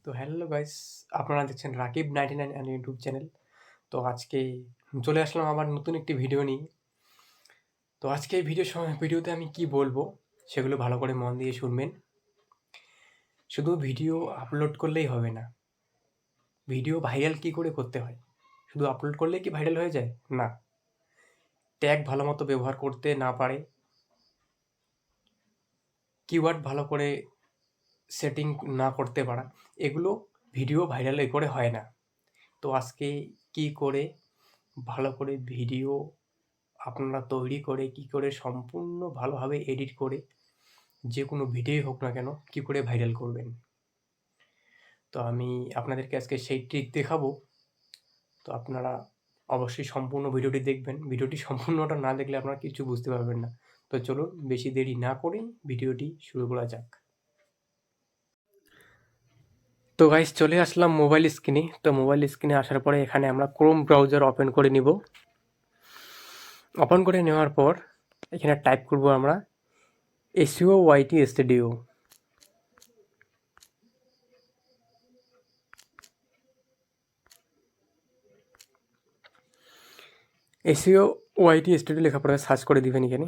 তো hello guys, আপনারা দেখছেন রাকিব 99 অ্যান্ড ইউটিউব চ্যানেল। তো আজকে চলে আসলাম আবার নতুন একটি ভিডিও নিয়ে। তো আজকে এই ভিডিওতে আমি কি বলবো সেগুলো ভালো করে মন দিয়ে শুনবেন। শুধু ভিডিও আপলোড করলেই হবে না, ভিডিও ভাইরাল কি করে করতে হয়। শুধু আপলোড করলেই কি ভাইরাল হয়ে যায়? না, ট্যাগ ভালো মতো ব্যবহার করতে না পারে, কিওয়ার্ড ভালো করে সেটিং না করতে পারা, এগুলো ভিডিও ভাইরাল এ করে হয় না। তো আজকে কি করে ভালো করে ভিডিও আপনারা তৈরি করে কী করে সম্পূর্ণ ভালোভাবে এডিট করে যে কোনো ভিডিওই হোক না কেন কী করে ভাইরাল করবেন, তো আমি আপনাদেরকে আজকে সেই ট্রিক দেখাবো। তো আপনারা অবশ্যই সম্পূর্ণ ভিডিওটি দেখবেন। ভিডিওটি সম্পূর্ণটা না দেখলে আপনারা কিছু বুঝতে পারবেন না। তো চলুন বেশি দেরি না করে ভিডিওটি শুরু করা যাক। তো গাইস, চলে আসলাম মোবাইল স্ক্রিনে। তো মোবাইল স্ক্রিনে আসার পরে এখানে আমরা ক্রোম ব্রাউজার ওপেন করে নিব। ওপেন করে নেওয়ার পর এখানে টাইপ করব আমরা SEO স্টুডিও। স্টুডিও লেখার পরে সার্চ করে দিবেন। এখানে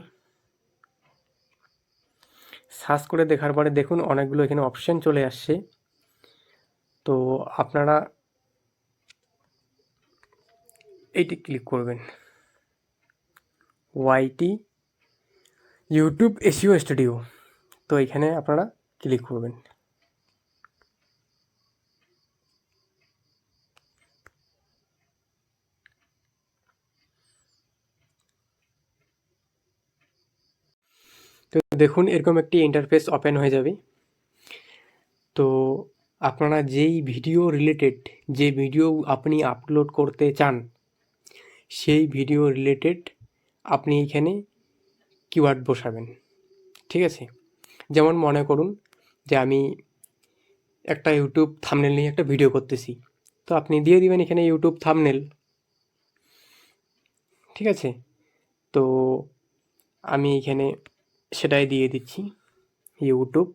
সার্চ করে দেখার পরে দেখুন অনেকগুলো এখানে অপশান চলে আসছে। তো আপনারা এইটি ক্লিক করবেন, ইউটিউব SEO স্টুডিও। তো এখানে আপনারা ক্লিক করবেন। তো দেখুন এরকম একটি ইন্টারফেস ওপেন হয়ে যাবে। তো আপনারা যেই ভিডিও রিলেটেড, যে ভিডিও আপনি আপলোড করতে চান সেই ভিডিও রিলেটেড আপনি এখানে কিওয়ার্ড বসাবেন। ঠিক আছে, যেমন মনে করুন যে আমি একটা ইউটিউব থাম্বনেল নিয়ে একটা ভিডিও করতেছি, তো আপনি দিয়ে দিবেন এখানে ইউটিউব থাম্বনেল। ঠিক আছে, তো আমি এখানে সেটাই দিয়ে দিচ্ছি, ইউটিউব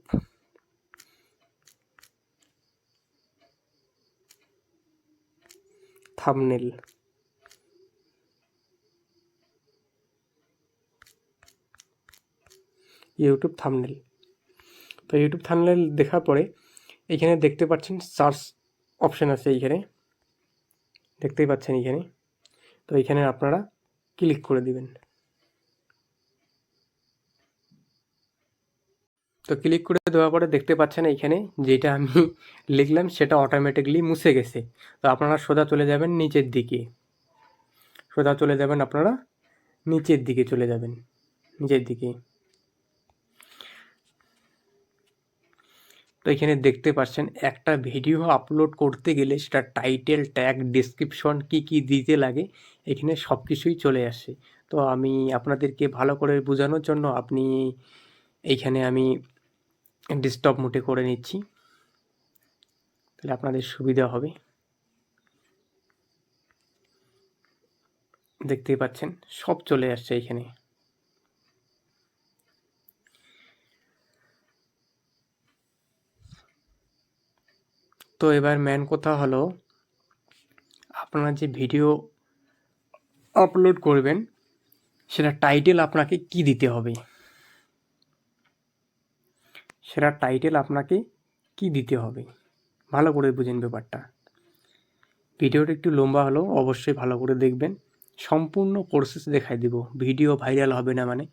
থাম্বনেল। YouTube thumbnail. তো ইউটিউব থাম্বনেল দেখার পরে এখানে দেখতে পাচ্ছেন সার্চ অপশান আছে, এইখানে দেখতেই পাচ্ছেন এখানে। তো এখানে আপনারা ক্লিক করে দিবেন। তো ক্লিক করে দেওয়ার পরে দেখতে পাচ্ছেন এইখানে যেটা আমি লিখলাম সেটা অটোমেটিকলি মুছে গেছে। তো আপনারা সোজা চলে যাবেন নিচের দিকে, সোজা চলে যাবেন, আপনারা নিচের দিকে চলে যাবেন, নিচের দিকে। তো এখানে দেখতে পাচ্ছেন একটা ভিডিও আপলোড করতে গেলে সেটা টাইটেল, ট্যাগ, ডেসক্রিপশন কী কী দিতে লাগে এখানে সব কিছুই চলে আসে। তো আমি আপনাদেরকে ভালো করে বোঝানোর জন্য এইখানে আমি ডেস্কটপ মোডে করে নিচ্ছি, তাহলে আপনাদের সুবিধা হবে। দেখতেই পাচ্ছেন সব চলে আসছে এইখানে। তো এবার মেন কথা হলো আপনারা যে ভিডিও আপলোড করবেন সেটা টাইটেল আপনাকে কি দিতে হবে, সেটা টাইটেল আপনাকে কি দিতে হবে ভালো করে বুঝেন ব্যাপারটা। ভিডিওটা একটু লম্বা হলেও অবশ্যই ভালো করে দেখবেন, সম্পূর্ণ প্রসেস দেখাই দেব। ভিডিও ভাইরাল হবে না মানে।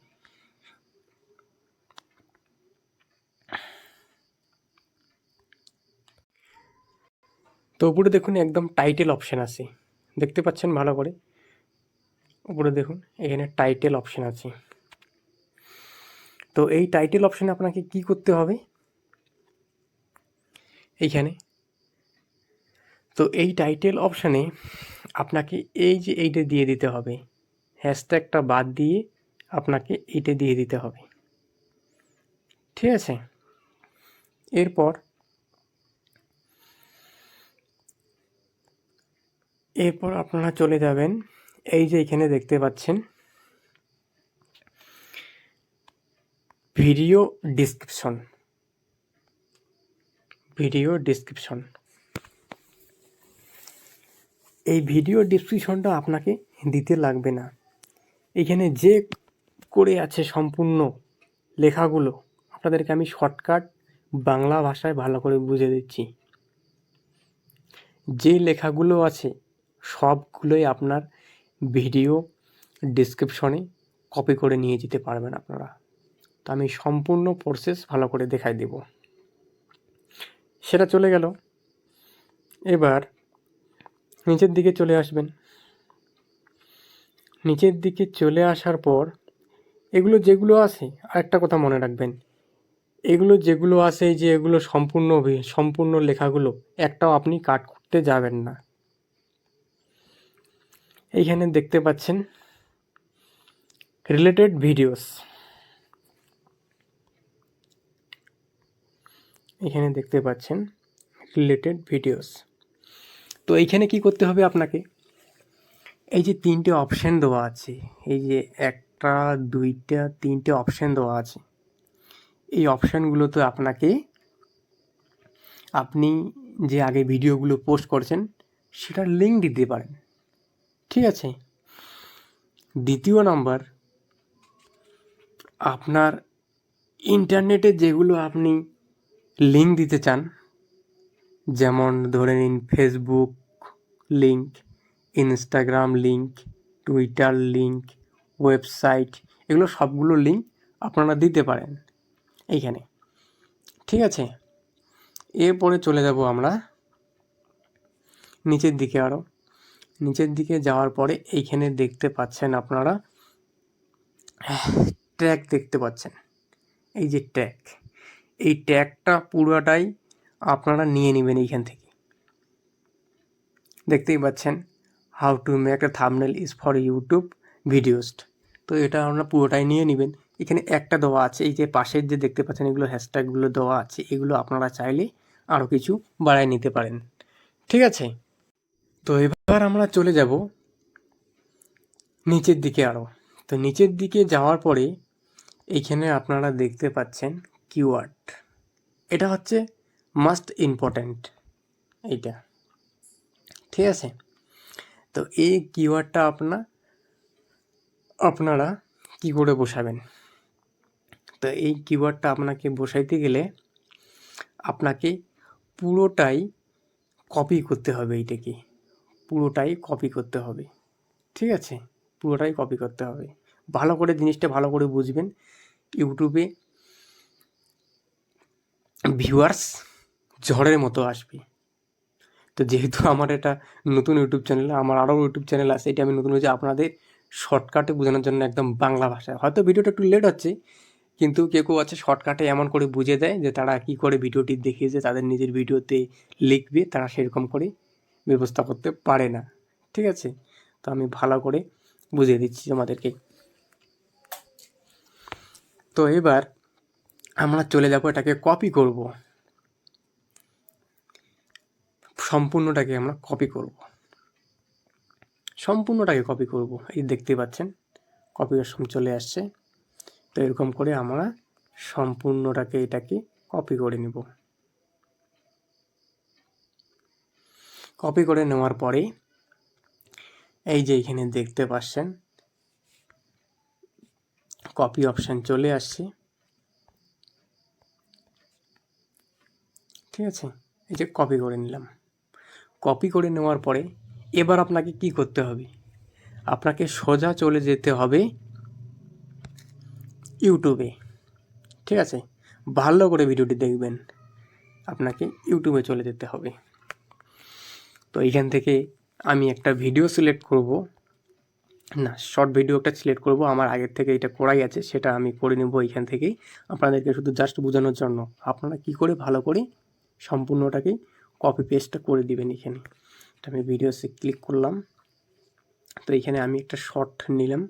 তো উপরে দেখুন একদম টাইটেল অপশান আছে, দেখতে পাচ্ছেন ভালো করে। উপরে দেখুন এখানে টাইটেল অপশান আছে। তো এই টাইটেল অপশানে আপনাকে কি করতে হবে এইখানে। তো এই টাইটেল অপশানে আপনাকে এই যে এইটা দিয়ে দিতে হবে, হ্যাশট্যাগটা বাদ দিয়ে আপনাকে এইটা দিয়ে দিতে হবে। ঠিক আছে, এরপর আপনারা চলে যাবেন এই যে এখানে দেখতে পাচ্ছেন ভিডিও ডিসক্রিপশন, ভিডিও ডিসক্রিপশন। এই ভিডিও ডিসক্রিপশনটা আপনাকে দিতে লাগবে না। এখানে যে করে আছে সম্পূর্ণ লেখাগুলো আপনাদেরকে আমি শর্টকাট বাংলা ভাষায় ভালো করে বুঝিয়ে দিচ্ছি। যে লেখাগুলো আছে সবগুলোই আপনার ভিডিও ডিসক্রিপশনে কপি করে নিয়ে যেতে পারবেন আপনারা। তো আমি সম্পূর্ণ প্রসেস ভালো করে দেখাই দেব। সেটা চলে গেল। এবার নিচের দিকে চলে আসবেন। নিচের দিকে চলে আসার পর এগুলো যেগুলো আছে আরেকটা কথা মনে রাখবেন, এগুলো যেগুলো আছে এই যে এগুলো সম্পূর্ণ লেখাগুলো একটাও আপনি কাট করতে যাবেন না। এইখানে দেখতে পাচ্ছেন রিলেটেড ভিডিওস, এখানে দেখতে পাচ্ছেন রিলেটেড ভিডিওস। তো এইখানে কি করতে হবে আপনাকে, এই যে তিনটে অপশান দেওয়া আছে, এই যে একটা দুইটা তিনটে অপশান দেওয়া আছে, এই অপশানগুলোতে আপনাকে আপনি যে আগে ভিডিওগুলো পোস্ট করছেন সেটার লিঙ্ক দিতে পারেন। ঠিক আছে। দ্বিতীয় নাম্বার, আপনার ইন্টারনেটে যেগুলো আপনি লিঙ্ক দিতে চান, যেমন ধরে নিন Facebook link, Instagram link, Twitter link, website, এগুলো সবগুলো লিঙ্ক আপনারা দিতে পারেন এইখানে। ঠিক আছে। এরপরে চলে যাব আমরা নিচের দিকে। আরও নিচের দিকে যাওয়ার পরে এইখানে দেখতে পাচ্ছেন আপনারা ট্যাগ দেখতে পাচ্ছেন, এই যে ট্যাগ, এই ট্যাগটা পুরোটাই আপনারা নিয়ে নেবেন এইখান থেকে। দেখতেই পাচ্ছেন how to make a thumbnail is for YouTube videos. তো এটা আপনারা পুরোটাই নিয়ে নেবেন। এখানে একটা দেওয়া আছে, এই যে পাশের যে দেখতে পাচ্ছেন এগুলো হ্যাশট্যাগুলো দেওয়া আছে, এগুলো আপনারা চাইলে আরও কিছু বাড়ায় নিতে পারেন। ঠিক আছে। তো এবার আমরা চলে যাব নিচের দিকে আরও। তো নিচের দিকে যাওয়ার পরে এইখানে আপনারা দেখতে পাচ্ছেন কিওয়ার্ড, এটা হচ্ছে মাস্ট ইম্পর্ট্যান্ট এইটা। ঠিক আছে। তো এই কিওয়ার্ডটা আপনারা কি করে বসাবেন, তো এই কিওয়ার্ডটা আপনাকে বসাইতে গেলে আপনাকে পুরোটাই কপি করতে হবে, এইটাকে পুরোটাই কপি করতে হবে। ঠিক আছে। পুরোটাই কপি করতে হবে। ভালো করে জিনিসটা ভালো করে বুঝবেন। ইউটিউবে ভিউয়ার্স ঝড়ের মতো আসবে। তো যেহেতু আমার এটা নতুন ইউটিউব চ্যানেল, আমার আরও ইউটিউব চ্যানেল আছে, এটা আমি নতুন হয়েছে আপনাদের শর্টকাটে বোঝানোর জন্য একদম বাংলা ভাষায়। হয়তো ভিডিওটা একটু লেট হচ্ছে, কিন্তু কেউ আছে শর্টকাটে এমন করে বুঝে দেয় যে তারা কী করে ভিডিওটি দেখিয়েছে তাদের নিজের ভিডিওতে লিখবে, তারা সেরকম করে ব্যবস্থা করতে পারে না। ঠিক আছে। তো আমি ভালো করে বুঝিয়ে দিচ্ছি আমাদেরকে। তো এবার আমরা চলে যাব, এটাকে কপি করব, সম্পূর্ণটাকে আমরা কপি করব, সম্পূর্ণটাকে কপি করব। এই দেখতে পাচ্ছেন কপি অপশন চলে আসছে। তো এরকম করে আমরা সম্পূর্ণটাকে এটাকে কপি করে নেব। কপি করে নেওয়ার পরে এই যে এখানে দেখতে পাচ্ছেন কপি অপশান চলে আসছে। ঠিক আছে। এই যে কপি করে নিলাম। কপি করে নেওয়ার পরে এবার আপনাকে কি করতে হবে, আপনাকে সোজা চলে যেতে হবে ইউটিউবে। ঠিক আছে। ভালো করে ভিডিওটি দেখবেন, আপনাকে ইউটিউবে চলে যেতে হবে। তো এইখান থেকে আমি একটা ভিডিও সিলেক্ট করব, না শর্ট ভিডিও একটা সিলেক্ট করব, আমার আগের থেকে এটা করাই আছে, সেটা আমি করে নেব এইখান থেকেই। আপনাদেরকে শুধু জাস্ট বোঝানোর জন্য আপনারা কি করে ভালো করে সম্পূর্ণটাকে কপি পেস্টটা করে দিবেন। এখানে এটা আমি ভিডিওসে ক্লিক করলাম। তো এখানে আমি একটা শর্ট নিলাম,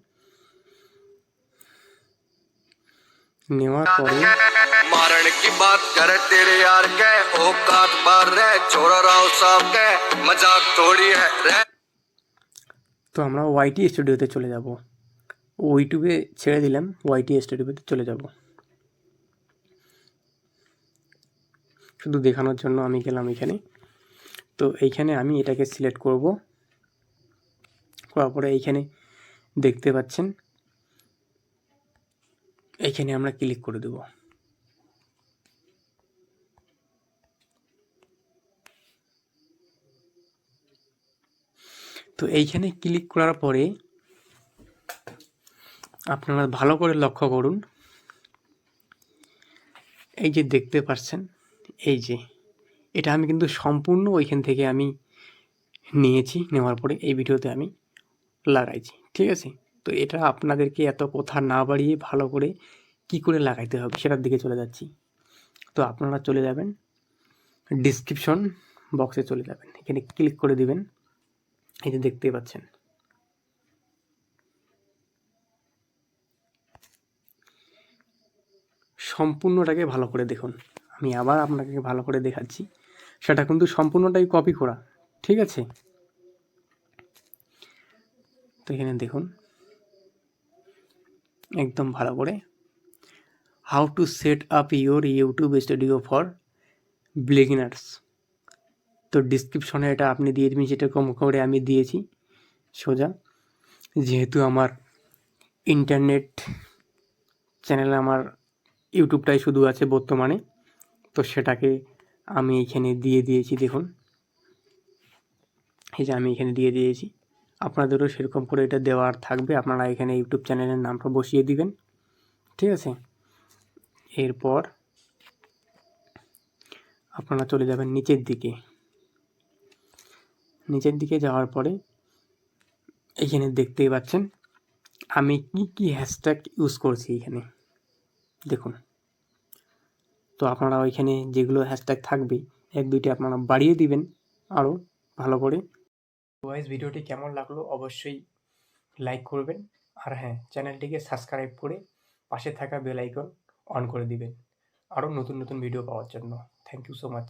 নেওয়ার পরে मारने की बात करे तेरे यार के औकात बार रे छोड़ा राव साहब के मजाक थोड़ी है रे। তো আমরা ওয়াইটি স্টুডিওতে চলে যাব, ইউটিউবে ছেড়ে দিলাম, ওয়াইটি স্টুডিওতে চলে যাব। শুধু দেখানোর জন্য আমি গেলাম এখানে। তো এইখানে আমি এটাকে সিলেক্ট করব, করার পরে এইখানে দেখতে পাচ্ছেন, এইখানে আমরা ক্লিক করে দেব। তো এইখানে ক্লিক করার পরে আপনারা ভালো করে লক্ষ্য করুন, এই যে দেখতে পাচ্ছেন, এই যে এটা আমি কিন্তু সম্পূর্ণ ওইখান থেকে আমি নিয়েছি, নেওয়ার পরে এই ভিডিওতে আমি লাগাইছি, ঠিক আছে। তো এটা আপনাদেরকে এত কথা না বাড়িয়ে ভালো করে কি করে লাগাইতে হবে সেটার দিকে চলে যাচ্ছি। তো আপনারা চলে যাবেন ডিসক্রিপশন বক্সে, চলে যাবেন, এখানে ক্লিক করে দিবেন। এই যে দেখতে পাচ্ছেন, সম্পূর্ণটাকে ভালো করে দেখুন। আমি আবার আপনাকে ভালো করে দেখাচ্ছি, সেটা কিন্তু সম্পূর্ণটাই কপি করা, ঠিক আছে। তো এখানে দেখুন একদম ভালো করে, how to set up your YouTube studio for beginners. তো ডিসক্রিপশনে এটা আপনি দিয়ে দেবেন, যেরকম করে আমি দিয়েছি সোজা। যেহেতু আমার ইন্টারনেট চ্যানেলে আমার ইউটিউবটাই শুধু আছে বর্তমানে, তো সেটাকে আমি এখানে দিয়ে দিয়েছি। দেখুন এই যে আমি এখানে দিয়ে দিয়েছি, আপনাদেরও সেরকম করে এটা দেওয়ার থাকবে। আপনারা এখানে ইউটিউব চ্যানেলের নামটা বসিয়ে দিবেন, ঠিক আছে। এরপর আপনারা চলে যাবেন নিচের দিকে। নিচের দিকে যাওয়ার পরে এখানে দেখতেই পাচ্ছেন আমি কি হ্যাশট্যাগ ইউজ করছি এখানে দেখুন। তো আপনারা ওইখানে যেগুলো হ্যাশট্যাগ থাকবে এক দুইটা আপনারা বাড়িয়ে দিবেন আরও ভালো করে। গাইস, ভিডিওটি কেমন লাগলো অবশ্যই লাইক করবেন, আর হ্যাঁ, চ্যানেলটিকে সাবস্ক্রাইব করে পাশে থাকা বেল আইকন অন করে দিবেন আরও নতুন নতুন ভিডিও পাওয়ার জন্য। Thank you so much.